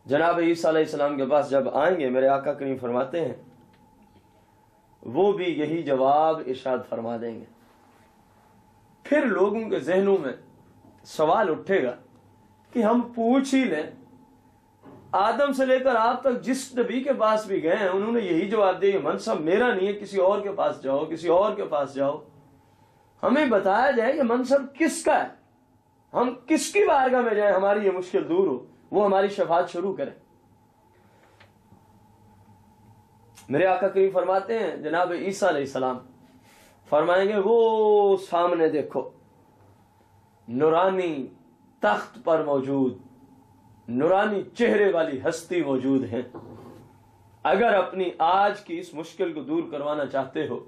جناب عیسیٰ علیہ السلام کے پاس جب آئیں گے، میرے آقا کریم فرماتے ہیں وہ بھی یہی جواب ارشاد فرما دیں گے۔ پھر لوگوں کے ذہنوں میں سوال اٹھے گا کہ ہم پوچھ ہی لیں، آدم سے لے کر آپ تک جس نبی کے پاس بھی گئے ہیں انہوں نے یہی جواب دیا کہ منصب میرا نہیں ہے، کسی اور کے پاس جاؤ، کسی اور کے پاس جاؤ۔ ہمیں بتایا جائے کہ منصب کس کا ہے، ہم کس کی بارگاہ میں جائیں ہماری یہ مشکل دور ہو، وہ ہماری شفاعت شروع کرے۔ میرے آقا کریم فرماتے ہیں جناب عیسیٰ علیہ السلام فرمائیں گے وہ سامنے دیکھو نورانی تخت پر موجود نورانی چہرے والی ہستی موجود ہیں، اگر اپنی آج کی اس مشکل کو دور کروانا چاہتے ہو،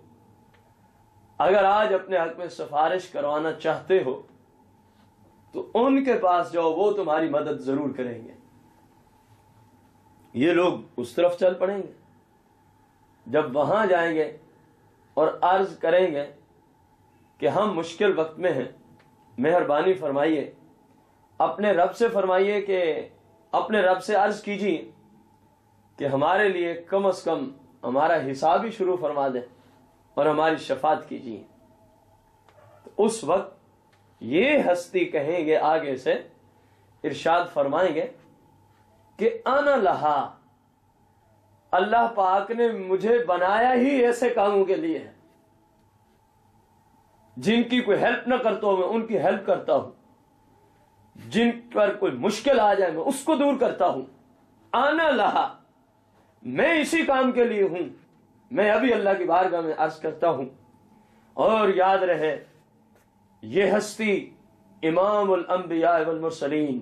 اگر آج اپنے حق میں سفارش کروانا چاہتے ہو تو ان کے پاس جاؤ، وہ تمہاری مدد ضرور کریں گے۔ یہ لوگ اس طرف چل پڑیں گے، جب وہاں جائیں گے اور عرض کریں گے کہ ہم مشکل وقت میں ہیں، مہربانی فرمائیے، اپنے رب سے فرمائیے کہ اپنے رب سے عرض کیجیے کہ ہمارے لیے کم از کم ہمارا حساب ہی شروع فرما دیں اور ہماری شفاعت کیجیے۔ تو اس وقت یہ ہستی کہیں گے، آگے سے ارشاد فرمائیں گے کہ انا لہا، اللہ پاک نے مجھے بنایا ہی ایسے کاموں کے لیے ہے، جن کی کوئی ہیلپ نہ کرتا ہوں میں ان کی ہیلپ کرتا ہوں، جن پر کوئی مشکل آ جائے میں اس کو دور کرتا ہوں۔ آنا لہا، میں اسی کام کے لیے ہوں، میں ابھی اللہ کی بارگاہ میں عرض کرتا ہوں۔ اور یاد رہے یہ ہستی امام الانبیاء والمرسلین،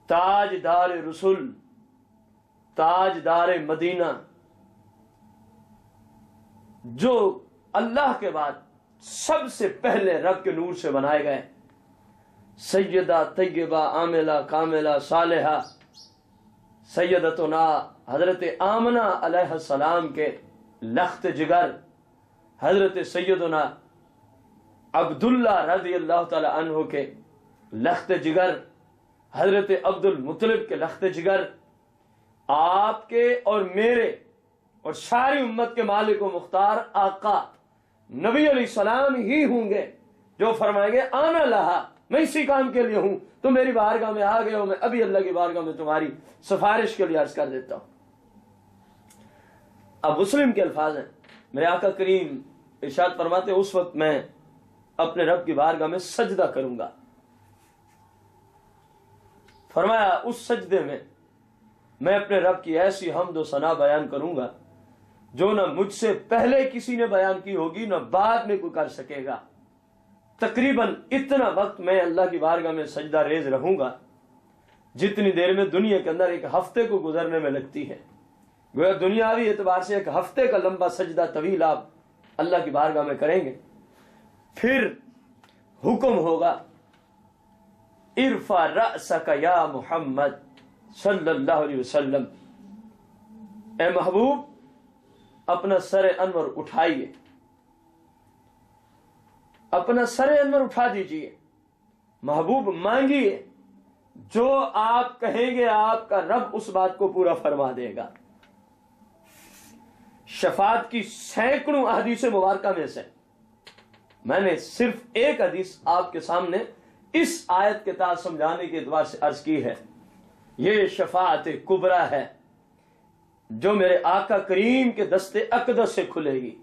تاجدار رسول، تاجدار مدینہ، جو اللہ کے بعد سب سے پہلے رب کے نور سے بنائے گئے، سیدہ طیبہ عاملہ کاملہ صالحہ سیدتنا حضرت آمنہ علیہ السلام کے لخت جگر، حضرت سیدنا عبداللہ رضی اللہ تعالی عنہ کے لخت جگر، حضرت عبد المطلب کے لخت جگر، آپ کے اور میرے اور ساری امت کے مالک و مختار آقا نبی علیہ السلام ہی ہوں گے جو فرمائیں گے آنا لہا، میں اسی کام کے لیے ہوں، تو میری بارگاہ میں آ گئے ہو، میں ابھی اللہ کی بارگاہ میں تمہاری سفارش کے لیے عرض کر دیتا ہوں۔ اب مسلم کے الفاظ ہیں، میرے آقا کریم ارشاد فرماتے اس وقت میں اپنے رب کی بارگاہ میں سجدہ کروں گا۔ فرمایا اس سجدے میں اپنے رب کی ایسی حمد و ثنا بیان کروں گا جو نہ مجھ سے پہلے کسی نے بیان کی ہوگی نہ بعد میں کوئی کر سکے گا۔ تقریباً اتنا وقت میں اللہ کی بارگاہ میں سجدہ ریز رہوں گا جتنی دیر میں دنیا کے اندر ایک ہفتے کو گزرنے میں لگتی ہے۔ گویا دنیاوی اعتبار سے ایک ہفتے کا لمبا سجدہ طویل آپ اللہ کی بارگاہ میں کریں گے۔ پھر حکم ہوگا ارفع رأسک یا محمد صلی اللہ علیہ وسلم، اے محبوب اپنا سر انور اٹھائیے، اپنا سر انور اٹھا دیجئے، محبوب مانگیے، جو آپ کہیں گے آپ کا رب اس بات کو پورا فرما دے گا۔ شفاعت کی سینکڑوں احادیث مبارکہ میں سے میں نے صرف ایک حدیث آپ کے سامنے اس آیت کے تحت سمجھانے کے اعتبار سے عرض کی ہے۔ یہ شفاعت کبریٰ ہے جو میرے آقا کریم کے دست اقدس سے کھلے گی۔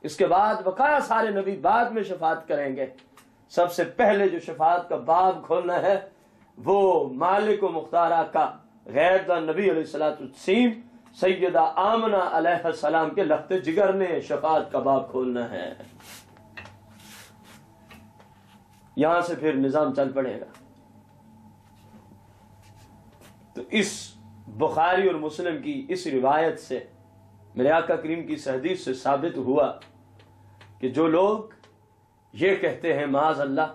اس کے بعد بقایا سارے نبی بعد میں شفاعت کریں گے۔ سب سے پہلے جو شفاعت کا باب کھولنا ہے وہ مالک و مختار آقا غیر دا نبی علیہ السلام سیدہ آمنہ علیہ السلام کے لخت جگر نے شفاعت کا باب کھولنا ہے۔ یہاں سے پھر نظام چل پڑے گا۔ تو اس بخاری اور مسلم کی اس روایت سے میرے آقا کریم کی اس حدیث سے ثابت ہوا کہ جو لوگ یہ کہتے ہیں معاذ اللہ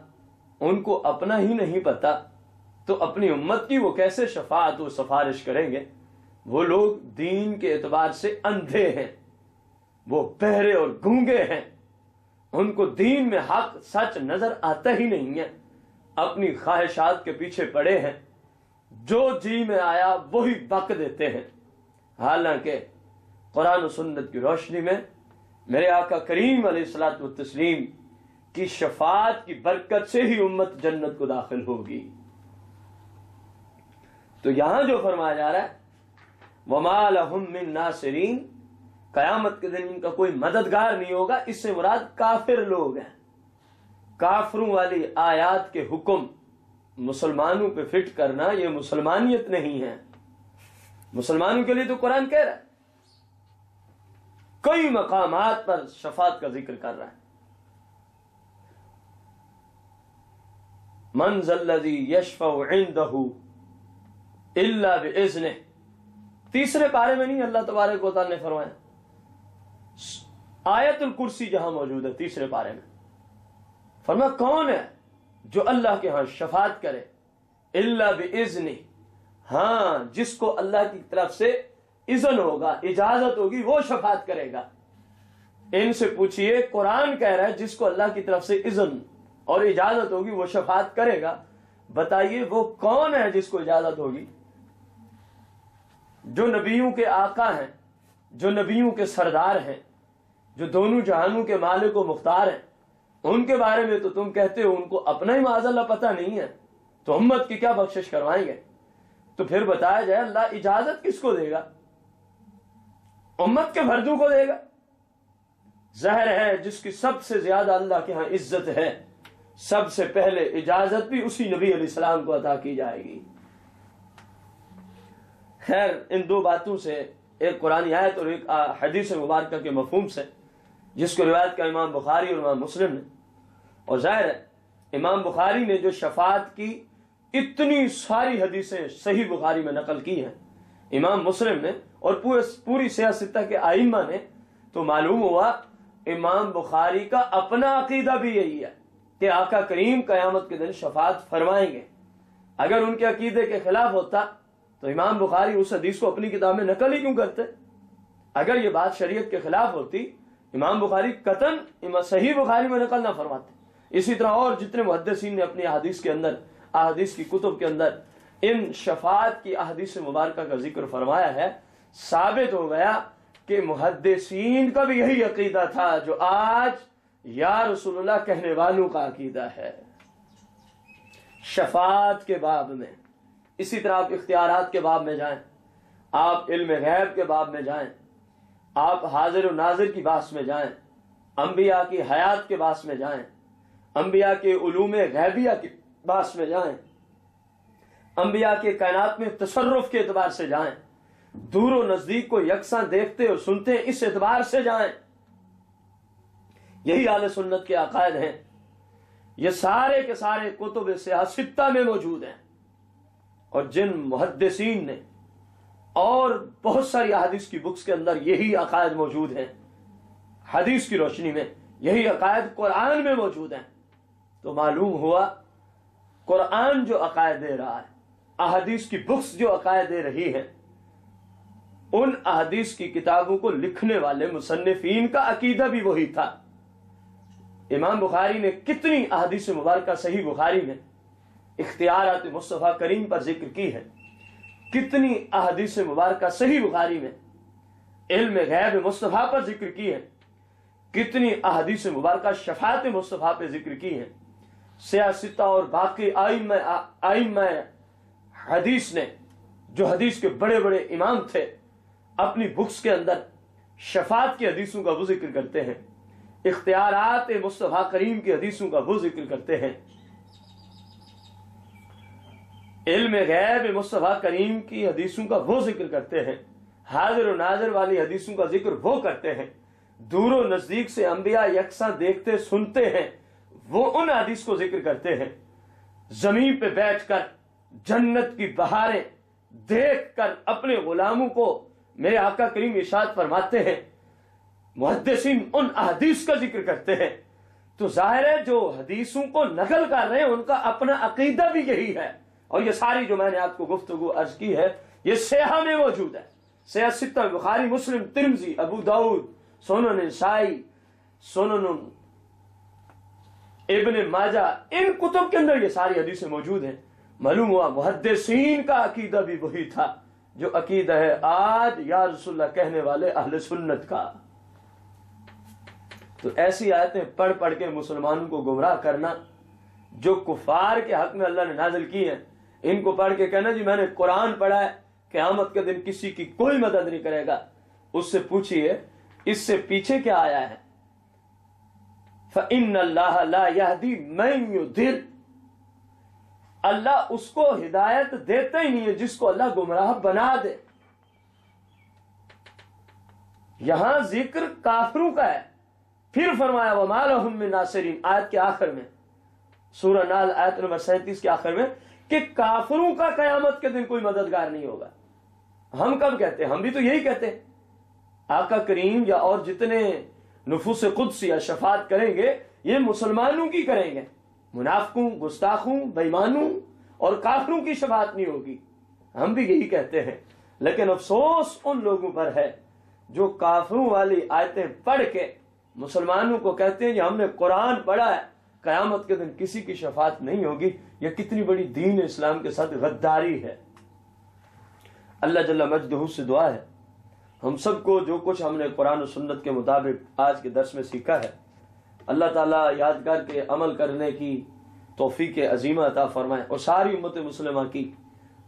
ان کو اپنا ہی نہیں پتا تو اپنی امت کی وہ کیسے شفاعت و سفارش کریں گے؟ وہ لوگ دین کے اعتبار سے اندھے ہیں، وہ بہرے اور گونگے ہیں، ان کو دین میں حق سچ نظر آتا ہی نہیں ہے، اپنی خواہشات کے پیچھے پڑے ہیں۔ جو جی میں آیا وہی بک دیتے ہیں، حالانکہ قرآن و سنت کی روشنی میں میرے آقا کریم علیہ الصلوۃ والتسلیم کی شفاعت کی برکت سے ہی امت جنت کو داخل ہوگی۔ تو یہاں جو فرمایا جا رہا ہے وَمَا لَهُم مِّن نَاصِرِينَ، قیامت کے دن ان کا کوئی مددگار نہیں ہوگا، اس سے مراد کافر لوگ ہیں۔ کافروں والی آیات کے حکم مسلمانوں پہ فٹ کرنا یہ مسلمانیت نہیں ہے۔ مسلمانوں کے لیے تو قرآن کہہ رہا ہے، کئی مقامات پر شفاعت کا ذکر کر رہا ہے۔ من ذا الذی یشفع عندہ الا باذنہ، تیسرے پارے میں نہیں، اللہ تبارک و تعالی نے فرمایا۔ آیت الکرسی جہاں موجود ہے تیسرے پارے میں، فرمایا کون ہے جو اللہ کے ہاں شفاعت کرے؟ الا باذنہ، ہاں جس کو اللہ کی طرف سے اذن ہوگا، اجازت ہوگی، وہ شفاعت کرے گا۔ ان سے پوچھئے، قرآن کہہ رہا ہے جس کو اللہ کی طرف سے اذن اور اجازت ہوگی وہ شفاعت کرے گا، بتائیے وہ کون ہے جس کو اجازت ہوگی؟ جو نبیوں کے آقا ہیں، جو نبیوں کے سردار ہیں، جو دونوں جہانوں کے مالک و مختار ہیں، ان کے بارے میں تو تم کہتے ہو ان کو اپنا ہی معاذ اللہ پتہ نہیں ہے، تو امت کی کیا بخشش کروائیں گے؟ تو پھر بتایا جائے اللہ اجازت کس کو دے گا؟ امت کے فردوں کو دے گا۔ ظاہر ہے جس کی سب سے زیادہ اللہ کے ہاں عزت ہے، سب سے پہلے اجازت بھی اسی نبی علیہ السلام کو عطا کی جائے گی۔ خیر، ان دو باتوں سے، ایک قرآن آیت اور ایک حدیث مبارکہ کے مفہوم سے، جس کو روایت کا امام بخاری اور امام مسلم نے، اور ظاہر ہے امام بخاری نے جو شفاعت کی اتنی ساری حدیثیں صحیح بخاری میں نقل کی ہیں، امام مسلم نے اور پوری سیاہ ستہ کے ائمہ نے، تو معلوم ہوا امام بخاری کا اپنا عقیدہ بھی یہی ہے کہ آقا کریم قیامت کے دن شفاعت فرمائیں گے۔ اگر ان کے عقیدے کے خلاف ہوتا تو امام بخاری اس حدیث کو اپنی کتاب میں نقل ہی کیوں کرتے؟ اگر یہ بات شریعت کے خلاف ہوتی امام بخاری قطعاً صحیح بخاری میں نقل نہ فرماتے۔ اسی طرح اور جتنے محدثین نے اپنی احادیث کے اندر، احادیث کی کتب کے اندر ان شفاعت کی احادیث مبارکہ کا ذکر فرمایا ہے، ثابت ہو گیا کہ محدثین کا بھی یہی عقیدہ تھا جو آج یا رسول اللہ کہنے والوں کا عقیدہ ہے شفاعت کے باب میں۔ اسی طرح آپ اختیارات کے باب میں جائیں، آپ علم غیب کے باب میں جائیں، آپ حاضر و ناظر کی بحث میں جائیں، انبیاء کی حیات کے بحث میں جائیں، انبیاء کے علوم غیبیہ کی بحث میں جائیں، انبیاء کے کائنات میں تصرف کے اعتبار سے جائیں، دور و نزدیک کو یکساں دیکھتے اور سنتے ہیں اس اعتبار سے جائیں۔ یہی اہل سنت کے عقائد ہیں، یہ سارے کے سارے کتب سیاہ ستہ میں موجود ہیں، اور جن محدثین نے اور بہت ساری احادیث کی بکس کے اندر یہی عقائد موجود ہیں، حدیث کی روشنی میں یہی عقائد قرآن میں موجود ہیں، تو معلوم ہوا قرآن جو عقائد دے رہا ہے، احادیث کی بکس جو عقائد دے رہی ہیں، ان احادیث کی کتابوں کو لکھنے والے مصنفین کا عقیدہ بھی وہی تھا۔ امام بخاری نے کتنی احادیث مبارکہ صحیح بخاری میں اختیارات مصطفیٰ کریم پر ذکر کی ہے، کتنی احادیث مبارکہ صحیح بخاری میں علم غیب مصطفیٰ پر ذکر کی ہے، کتنی احادیث مبارکہ شفاعت مصطفیٰ پہ ذکر کی ہے۔ سیاستہ اور باقی ائمہ حدیث نے، جو حدیث کے بڑے بڑے امام تھے، اپنی بکس کے اندر شفاعت کی حدیثوں کا وہ ذکر کرتے ہیں، اختیارات مصطفیٰ کریم کی حدیثوں کا وہ ذکر کرتے ہیں، علم غیب مصطفیٰ کریم کی حدیثوں کا وہ ذکر کرتے ہیں، حاضر و ناظر والی حدیثوں کا ذکر وہ کرتے ہیں، دور و نزدیک سے انبیاء یکساں دیکھتے سنتے ہیں، وہ ان حدیث کو ذکر کرتے ہیں، زمین پہ بیٹھ کر جنت کی بہاریں دیکھ کر اپنے غلاموں کو میرے آقا کریم ارشاد فرماتے ہیں، محدثین ان احادیث کا ذکر کرتے ہیں۔ تو ظاہر ہے جو حدیثوں کو نقل کر رہے ہیں ان کا اپنا عقیدہ بھی یہی ہے، اور یہ ساری جو میں نے آپ کو گفتگو عرض کی ہے یہ سیاح میں موجود ہے، سیاہ ستہ، بخاری، مسلم، ترمذی، ابو داؤد، سنن نسائی، سنن ابن ماجہ، ان کتب کے اندر یہ ساری حدیثیں موجود ہیں۔ معلوم ہوا محدثین کا عقیدہ بھی وہی تھا جو عقیدہ ہے آج یا رسول اللہ کہنے والے اہل سنت کا۔ تو ایسی آیتیں پڑھ پڑھ کے مسلمانوں کو گمراہ کرنا جو کفار کے حق میں اللہ نے نازل کی ہیں، ان کو پڑھ کے کہنا جی میں نے قرآن پڑھا ہے، قیامت کے دن کسی کی کوئی مدد نہیں کرے گا، اس سے پوچھئے اس سے پیچھے کیا آیا ہے؟ فَإِنَّ اللَّهَ لَا يَهْدِي مَن يُضِلُّ، اللہ اس کو ہدایت دیتا ہی نہیں ہے جس کو اللہ گمراہ بنا دے۔ یہاں ذکر کافروں کا ہے، پھر فرمایا وَمَا لَهُم مِّن نَاصِرِينَ، آیت کے آخر میں، سورہ نحل آیت نمبر 37 کے آخر میں، کہ کافروں کا قیامت کے دن کوئی مددگار نہیں ہوگا۔ ہم کب کہتے ہیں؟ ہم بھی تو یہی کہتے ہیں۔ آقا کریم یا اور جتنے نفوس قدسیہ شفاعت کریں گے یہ مسلمانوں کی کریں گے، منافقوں، گستاخوں، بےایمانوں اور کافروں کی شفاعت نہیں ہوگی۔ ہم بھی یہی کہتے ہیں، لیکن افسوس ان لوگوں پر ہے جو کافروں والی آیتیں پڑھ کے مسلمانوں کو کہتے ہیں کہ ہم نے قرآن پڑھا ہے، قیامت کے دن کسی کی شفاعت نہیں ہوگی۔ یہ کتنی بڑی دین اسلام کے ساتھ غداری ہے۔ اللہ جل مجدہ سے دعا ہے ہم سب کو جو کچھ ہم نے قرآن و سنت کے مطابق آج کے درس میں سیکھا ہے، اللہ تعالیٰ یادگار کے عمل کرنے کی توفیق عظیمہ عطا فرمائے، اور ساری امت مسلمہ کی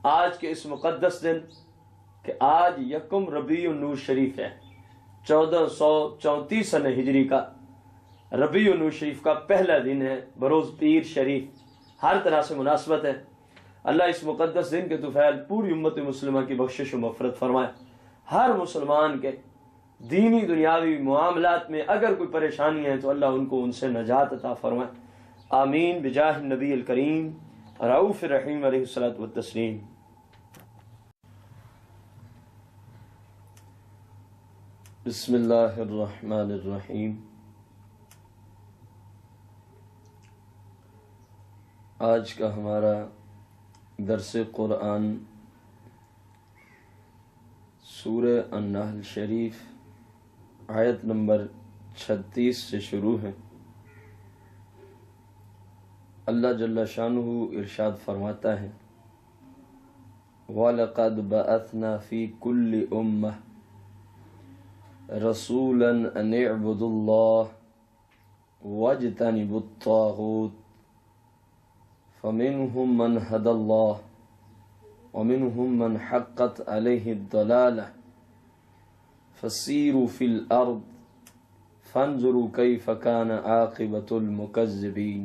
آج کے اس مقدس دن کہ آج یکم ربیع النور شریف ہے، 1434 سنہ ہجری کا ربیع النور شریف کا پہلا دن ہے، بروز پیر شریف، ہر طرح سے مناسبت ہے۔ اللہ اس مقدس دن کے طفیل پوری امت مسلمہ کی بخشش و مغفرت فرمائے۔ ہر مسلمان کے دینی دنیاوی معاملات میں اگر کوئی پریشانی ہے تو اللہ ان کو ان سے نجات عطا فرمائے، آمین بجاہ النبی الکریم رؤوف الرحیم علیہ الصلوۃ والتسلیم۔ بسم اللہ الرحمن الرحیم۔ آج کا ہمارا درس قرآن سورہ النحل شریف آیت نمبر 36 سے شروع ہے۔ اللہ جل شانہ ارشاد فرماتا ہے وَلَقَدْ بَعَثْنَا فِي كُلِّ أُمَّةٍ رَسُولًا أَنِ اعْبُدُوا اللَّهَ وَاجْتَنِبُوا الطَّاغُوتَ فَمِنْهُمْ مَنْ هَدَى اللَّهُ وَمِنْهُمْ مَنْ حَقَّتْ عَلَيْهِ الضَّلَالَةُ فَسِيرُوا فِي الْأَرْضِ فَانظُرُوا كَيْفَ كَانَ عَاقِبَةُ الْمُكَذِّبِينَ۔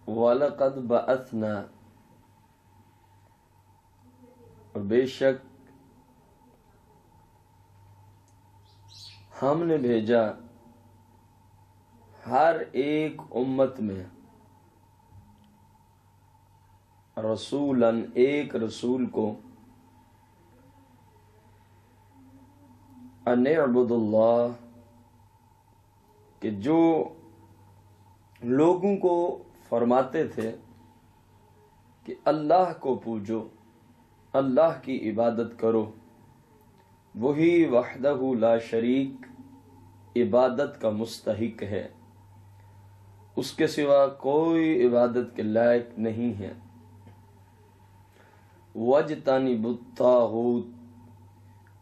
وَلَقَدْ بَعَثْنَا، اور بے شک ہم نے بھیجا ہر ایک امت میں رسولاً، ایک رسول کو، ان اعبدوا اللہ، کہ جو لوگوں کو فرماتے تھے کہ اللہ کو پوجو، اللہ کی عبادت کرو، وہی وحدہ لا شریک عبادت کا مستحق ہے، اس کے سوا کوئی عبادت کے لائق نہیں ہے۔ وَاجْتَنِبُوا الطَّاغُوتَ،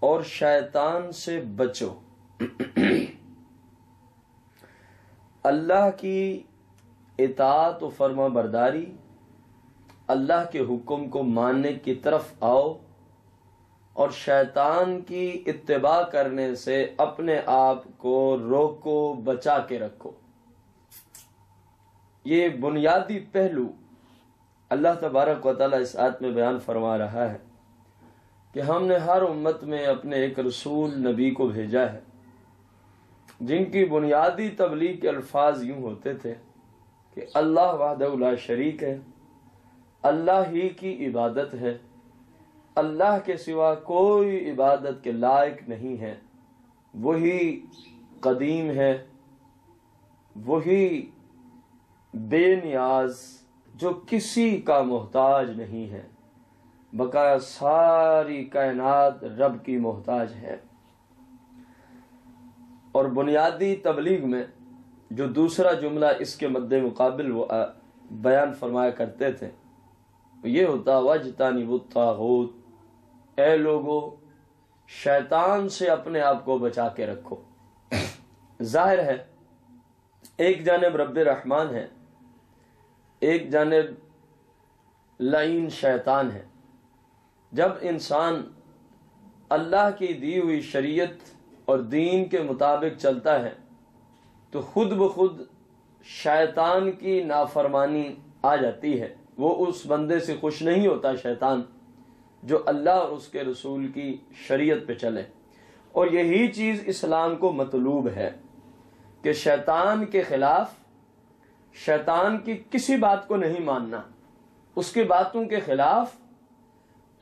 اور شیطان سے بچو۔ اللہ کی اطاعت و فرما برداری، اللہ کے حکم کو ماننے کی طرف آؤ، اور شیطان کی اتباع کرنے سے اپنے آپ کو روکو، بچا کے رکھو۔ یہ بنیادی پہلو اللہ تبارک و تعالیٰ اس آیت میں بیان فرما رہا ہے کہ ہم نے ہر امت میں اپنے ایک رسول نبی کو بھیجا ہے، جن کی بنیادی تبلیغ کے الفاظ یوں ہوتے تھے کہ اللہ وحدہ لا شریک ہے، اللہ ہی کی عبادت ہے، اللہ کے سوا کوئی عبادت کے لائق نہیں ہے، وہی قدیم ہے، وہی بے نیاز جو کسی کا محتاج نہیں ہے، بقایا ساری کائنات رب کی محتاج ہے۔ اور بنیادی تبلیغ میں جو دوسرا جملہ اس کے مد مقابل وہ بیان فرمایا کرتے تھے یہ ہوتا وَاجْتَنِبُوا الطَّاغُوتَ، اے لوگو شیطان سے اپنے آپ کو بچا کے رکھو۔ ظاہر ہے ایک جانب رب رحمان ہے، ایک جانب لعین شیطان ہے۔ جب انسان اللہ کی دی ہوئی شریعت اور دین کے مطابق چلتا ہے تو خود بخود شیطان کی نافرمانی آ جاتی ہے، وہ اس بندے سے خوش نہیں ہوتا شیطان جو اللہ اور اس کے رسول کی شریعت پہ چلے۔ اور یہی چیز اسلام کو مطلوب ہے کہ شیطان کے خلاف، شیطان کی کسی بات کو نہیں ماننا، اس کی باتوں کے خلاف،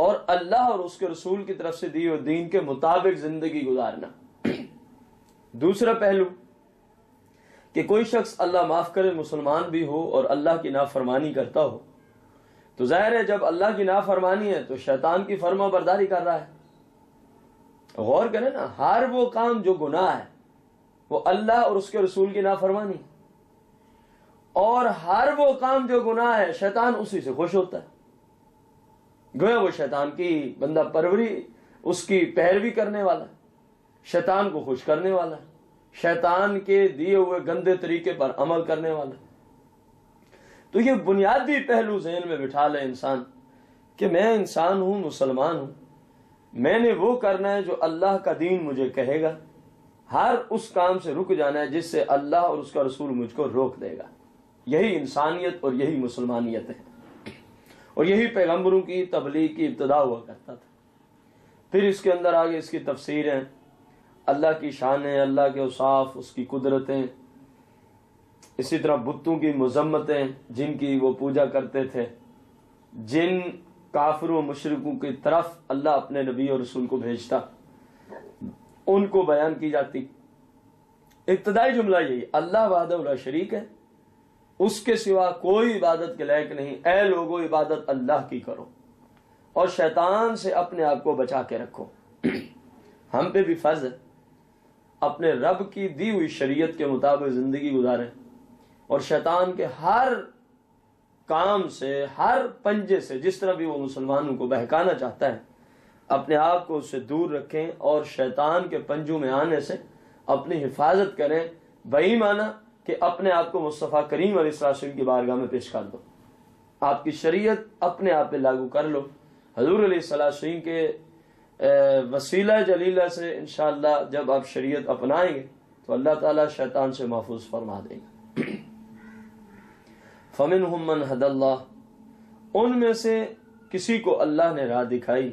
اور اللہ اور اس کے رسول کی طرف سے دی ہوئی دین کے مطابق زندگی گزارنا۔ دوسرا پہلو کہ کوئی شخص اللہ معاف کرے مسلمان بھی ہو اور اللہ کی نافرمانی کرتا ہو تو ظاہر ہے جب اللہ کی نافرمانی ہے تو شیطان کی فرما برداری کر رہا ہے۔ غور کریں نا، ہر وہ کام جو گناہ ہے وہ اللہ اور اس کے رسول کی نافرمانی، اور ہر وہ کام جو گناہ ہے شیطان اسی سے خوش ہوتا ہے۔ گویا وہ شیطان کی بندہ پروری، اس کی پیروی کرنے والا، شیطان کو خوش کرنے والا، شیطان کے دیے ہوئے گندے طریقے پر عمل کرنے والا۔ تو یہ بنیادی پہلو ذہن میں بٹھا لے انسان کہ میں انسان ہوں، مسلمان ہوں، میں نے وہ کرنا ہے جو اللہ کا دین مجھے کہے گا، ہر اس کام سے رک جانا ہے جس سے اللہ اور اس کا رسول مجھ کو روک دے گا۔ یہی انسانیت اور یہی مسلمانیت ہے، اور یہی پیغمبروں کی تبلیغ کی ابتدا ہوا کرتا تھا۔ پھر اس کے اندر آگے اس کی تفسیریں، اللہ کی شانیں، اللہ کے اوصاف، اس کی قدرتیں، اسی طرح بتوں کی مذمتیں جن کی وہ پوجا کرتے تھے، جن کافروں و مشرکوں کی طرف اللہ اپنے نبی اور رسول کو بھیجتا، ان کو بیان کی جاتی۔ ابتدائی جملہ یہی، اللہ وحدہ لا شریک ہے، اس کے سوا کوئی عبادت کے لائق نہیں، اے لوگو عبادت اللہ کی کرو اور شیطان سے اپنے آپ کو بچا کے رکھو۔ ہم پہ بھی فرض ہے اپنے رب کی دی ہوئی شریعت کے مطابق زندگی گزاریں، اور شیطان کے ہر کام سے، ہر پنجے سے، جس طرح بھی وہ مسلمانوں کو بہکانا چاہتا ہے، اپنے آپ کو اس سے دور رکھیں اور شیطان کے پنجوں میں آنے سے اپنی حفاظت کریں۔ بہی معنی کہ اپنے آپ کو مصطفیٰ کریم علیہ السلام کی بارگاہ میں پیش کر دو، آپ کی شریعت اپنے آپ پہ لاگو کر لو۔ حضور علیہ السلام کے وسیلہ جلیلہ سے انشاءاللہ جب آپ شریعت اپنائیں گے تو اللہ تعالیٰ شیطان سے محفوظ فرما دے گا۔ فَمِنْهُمْ مَنْ هَدَى اللَّهُ، ان میں سے کسی کو اللہ نے راہ دکھائی،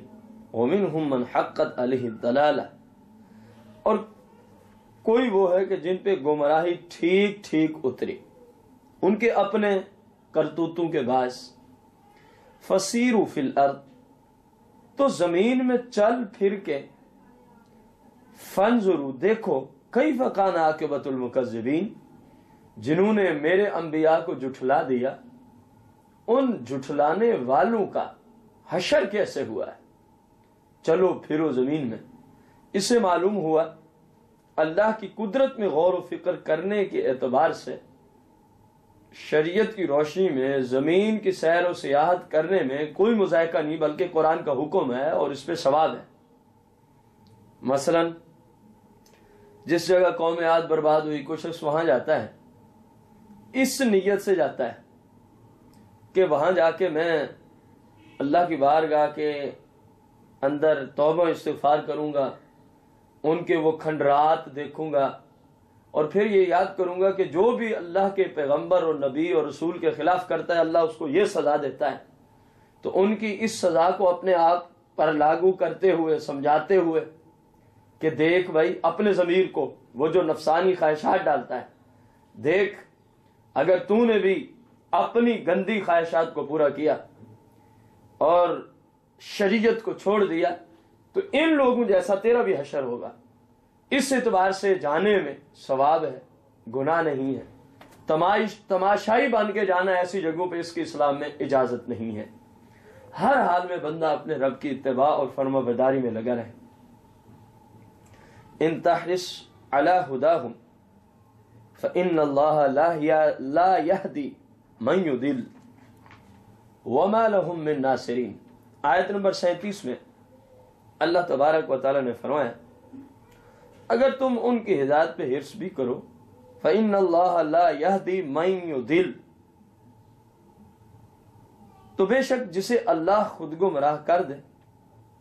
وَمِنْهُمْ مَنْ حَقَّتْ عَلَيْهِ الضَّلَالَةُ، اور کوئی وہ ہے کہ جن پہ گمراہی ٹھیک ٹھیک اتری ان کے اپنے کرتوتوں کے باعث۔ فَسِيرُوا فِي الْأَرْضِ، تو زمین میں چل پھر کے، فَانْظُرُوا، دیکھو، كَيْفَ كَانَ عَاقِبَةُ الْمُكَذِّبِينَ، جنہوں نے میرے انبیاء کو جھٹلا دیا، ان جھٹلانے والوں کا حشر کیسے ہوا ہے۔ چلو پھرو زمین میں۔ اس سے معلوم ہوا اللہ کی قدرت میں غور و فکر کرنے کے اعتبار سے شریعت کی روشنی میں زمین کی سیر و سیاحت کرنے میں کوئی مذائقہ نہیں، بلکہ قرآن کا حکم ہے اور اس پہ ثواب ہے۔ مثلا جس جگہ قوم عاد برباد ہوئی، کوئی شخص وہاں جاتا ہے، اس نیت سے جاتا ہے کہ وہاں جا کے میں اللہ کی بارگاہ کے اندر توبہ استغفار کروں گا، ان کے وہ کھنڈرات دیکھوں گا، اور پھر یہ یاد کروں گا کہ جو بھی اللہ کے پیغمبر اور نبی اور رسول کے خلاف کرتا ہے اللہ اس کو یہ سزا دیتا ہے۔ تو ان کی اس سزا کو اپنے آپ پر لاگو کرتے ہوئے، سمجھاتے ہوئے کہ دیکھ بھائی اپنے ضمیر کو، وہ جو نفسانی خواہشات ڈالتا ہے، دیکھ اگر تو نے بھی اپنی گندی خواہشات کو پورا کیا اور شریعت کو چھوڑ دیا تو ان لوگوں جیسا تیرا بھی حشر ہوگا۔ اس اعتبار سے جانے میں ثواب ہے، گناہ نہیں ہے۔ تماشائی بن کے جانا ایسی جگہوں پہ اس کی اسلام میں اجازت نہیں ہے۔ ہر حال میں بندہ اپنے رب کی اتباع اور فرما برداری میں لگا رہے۔ ان تحرس علی ہداہم فإن اللہ لا یہدی من یضل وما لهم من ناصرین۔ آیت نمبر 37 میں اللہ تبارک و تعالی نے فرمایا اگر تم ان کی ہدایت پہ حرص بھی کرو فإن اللہ لا یہدی من یضل، تو بے شک جسے اللہ خود گمراہ کر دے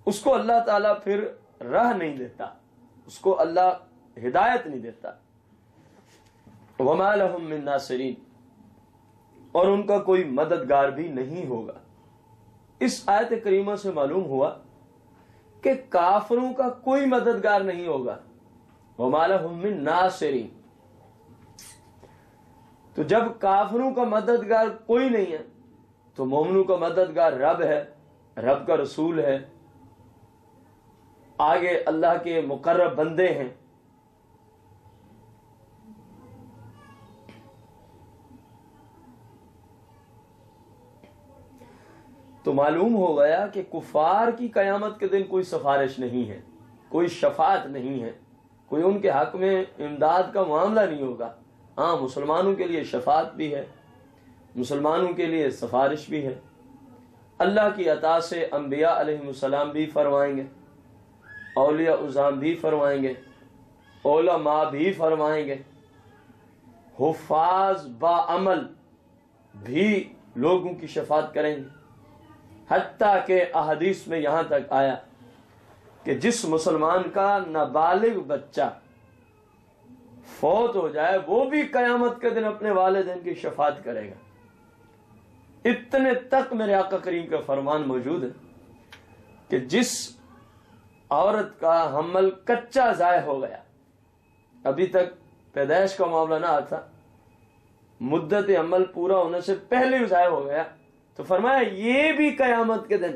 اس کو اللہ تعالیٰ پھر راہ نہیں دیتا، اس کو اللہ ہدایت نہیں دیتا۔ وما لهم من ناصرین، اور ان کا کوئی مددگار بھی نہیں ہوگا۔ اس آیت کریمہ سے معلوم ہوا کہ کافروں کا کوئی مددگار نہیں ہوگا۔ وما لهم من ناصرین، تو جب کافروں کا مددگار کوئی نہیں ہے تو مومنوں کا مددگار رب ہے، رب کا رسول ہے، آگے اللہ کے مقرب بندے ہیں۔ تو معلوم ہو گیا کہ کفار کی قیامت کے دن کوئی سفارش نہیں ہے، کوئی شفاعت نہیں ہے، کوئی ان کے حق میں امداد کا معاملہ نہیں ہوگا۔ ہاں مسلمانوں کے لیے شفاعت بھی ہے، مسلمانوں کے لیے سفارش بھی ہے۔ اللہ کی عطا سے انبیاء علیہ السلام بھی فرمائیں گے، اولیاء عظام بھی فرمائیں گے، علماء بھی فرمائیں گے، حفاظ با عمل بھی لوگوں کی شفاعت کریں گے۔ حتیٰ کہ احادیث میں یہاں تک آیا کہ جس مسلمان کا نابالغ بچہ فوت ہو جائے وہ بھی قیامت کے دن اپنے والدین کی شفاعت کرے گا۔ اتنے تک میرے آقا کریم کا فرمان موجود ہے کہ جس عورت کا حمل کچا ضائع ہو گیا، ابھی تک پیدائش کا معاملہ نہ آتا، مدت حمل پورا ہونے سے پہلے ہی ضائع ہو گیا، تو فرمایا یہ بھی قیامت کے دن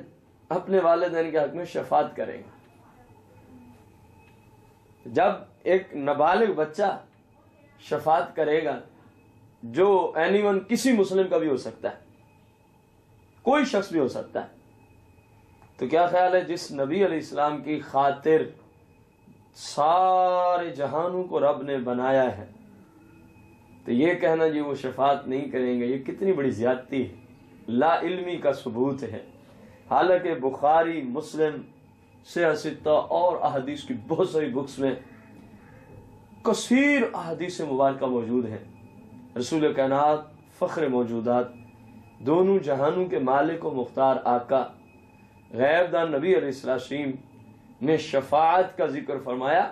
اپنے والدین کے حق میں شفاعت کریں گے۔ جب ایک نابالغ بچہ شفاعت کرے گا، جو اینی ون کسی مسلم کا بھی ہو سکتا ہے، کوئی شخص بھی ہو سکتا ہے، تو کیا خیال ہے جس نبی علیہ السلام کی خاطر سارے جہانوں کو رب نے بنایا ہے، تو یہ کہنا جی وہ شفاعت نہیں کریں گے، یہ کتنی بڑی زیادتی ہے، لا علمی کا ثبوت ہے۔ حالانکہ بخاری، مسلم، صحیح ستہ اور احادیث کی بہت ساری بکس میں کثیر احادیث مبارکہ موجود ہیں۔ رسول کائنات، فخر موجودات، دونوں جہانوں کے مالک و مختار آقا، غیب دان نبی علیہ السلام نے شفاعت کا ذکر فرمایا،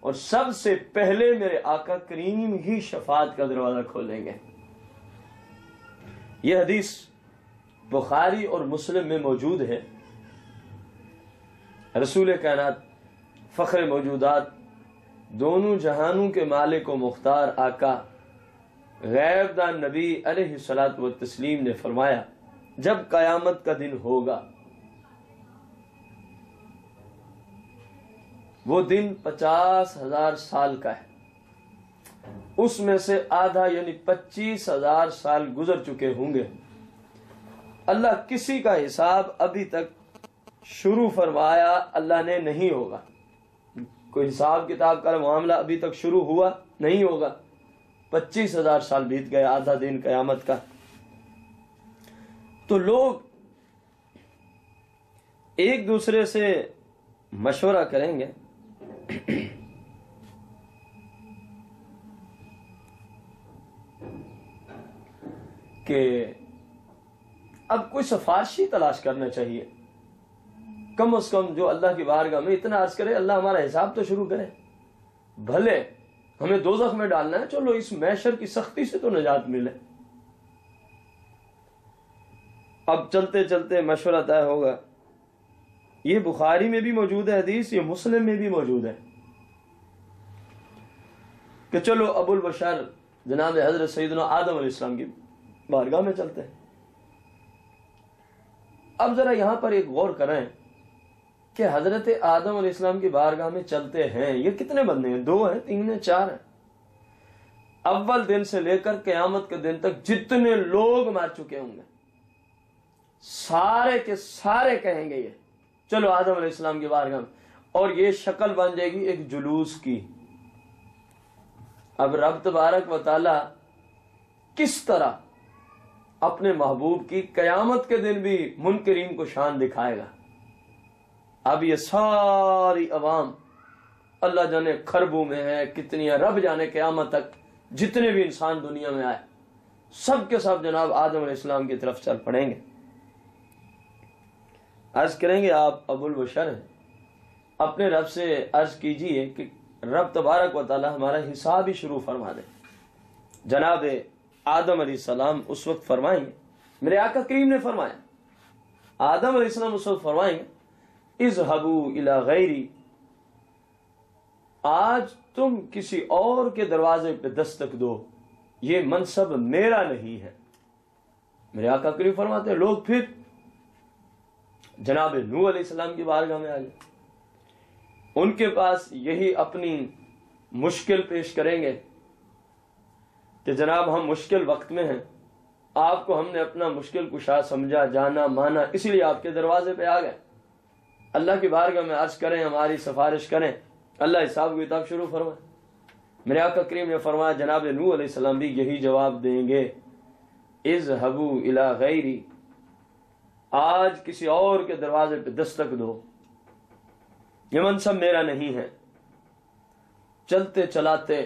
اور سب سے پہلے میرے آقا کریم ہی شفاعت کا دروازہ کھولیں گے۔ یہ حدیث بخاری اور مسلم میں موجود ہے۔ رسول کائنات، فخر موجودات، دونوں جہانوں کے مالک و مختار آقا، غیب دان نبی علیہ الصلوۃ والتسلیم نے فرمایا جب قیامت کا دن ہوگا، وہ دن 50,000 سال کا ہے، اس میں سے آدھا یعنی 25,000 سال گزر چکے ہوں گے۔ اللہ کسی کا حساب ابھی تک شروع فرمایا اللہ نے نہیں ہوگا، کوئی حساب کتاب کا معاملہ ابھی تک شروع ہوا نہیں ہوگا۔ 25,000 سال بیت گئے، آدھا دن قیامت کا۔ تو لوگ ایک دوسرے سے مشورہ کریں گے کہ اب کوئی سفارشی تلاش کرنا چاہیے، کم از کم جو اللہ کی بارگاہ میں اتنا عرض کرے اللہ ہمارا حساب تو شروع کرے، بھلے ہمیں دوزخ میں ڈالنا ہے، چلو اس محشر کی سختی سے تو نجات ملے۔ اب چلتے چلتے مشورہ طے ہوگا۔ یہ بخاری میں بھی موجود ہے حدیث، یہ مسلم میں بھی موجود ہے کہ چلو ابو البشر جناب حضرت سیدنا آدم علیہ السلام کی بارگاہ میں چلتے ہیں۔ اب ذرا یہاں پر ایک غور کریں کہ حضرت آدم علیہ السلام کی بارگاہ میں چلتے ہیں، یہ کتنے بندے ہیں؟ 2 ہیں، 3 ہیں، 4 ہیں؟ اول دن سے لے کر قیامت کے دن تک جتنے لوگ مر چکے ہوں گے، سارے کے سارے کہیں گے یہ چلو آدم علیہ السلام کی بارگاہ میں، اور یہ شکل بن جائے گی ایک جلوس کی، اب رب تبارک و تعالی کس طرح اپنے محبوب کی قیامت کے دن بھی منکرین کو شان دکھائے گا. اب یہ ساری عوام اللہ جانے خربوں میں ہے کتنی ہے، رب جانے قیامت تک جتنے بھی انسان دنیا میں آئے سب کے سب جناب آدم علیہ السلام کی طرف چل پڑیں گے. عرض کریں گے آپ ابو البشر ہیں، اپنے رب سے عرض کیجئے کہ رب تبارک و تعالی ہمارا حساب ہی شروع فرما دے. جناب آدم علیہ السلام اس وقت فرمائیں گے، میرے آقا کریم نے فرمایا، آدم علیہ السلام اس وقت فرمائیں گے اذهبوا الی غیری، آج تم کسی اور کے دروازے پہ دستک دو، یہ منصب میرا نہیں ہے. میرے آقا کریم فرماتے ہیں لوگ پھر جناب نوح علیہ السلام کی بارگاہ میں آ گئے، ان کے پاس یہی اپنی مشکل پیش کریں گے کہ جناب ہم مشکل وقت میں ہیں، آپ کو ہم نے اپنا مشکل کشا سمجھا جانا مانا، اسی لیے آپ کے دروازے پہ آ گئے. اللہ کی بارگاہ میں عرض کریں، ہماری سفارش کریں، اللہ حساب و کتاب شروع فرمائے. میرے آقا کریم نے فرمایا جناب نوح علیہ السلام بھی یہی جواب دیں گے اذهبوا الی غیری، آج کسی اور کے دروازے پہ دستک دو، یہ منصب میرا نہیں ہے. چلتے چلاتے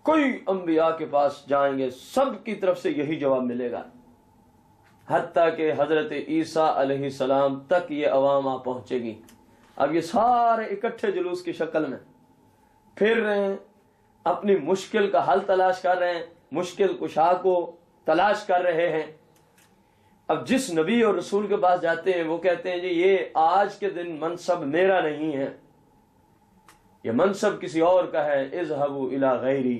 کوئی انبیاء کے پاس جائیں گے، سب کی طرف سے یہی جواب ملے گا، حتیٰ کہ حضرت عیسیٰ علیہ السلام تک یہ عوام آ پہنچے گی. اب یہ سارے اکٹھے جلوس کی شکل میں پھر رہے ہیں، اپنی مشکل کا حل تلاش کر رہے ہیں، مشکل کشا کو تلاش کر رہے ہیں. اب جس نبی اور رسول کے پاس جاتے ہیں وہ کہتے ہیں جی یہ آج کے دن منصب میرا نہیں ہے، یہ منصب کسی اور کا ہے، اذهبوا الی غیری.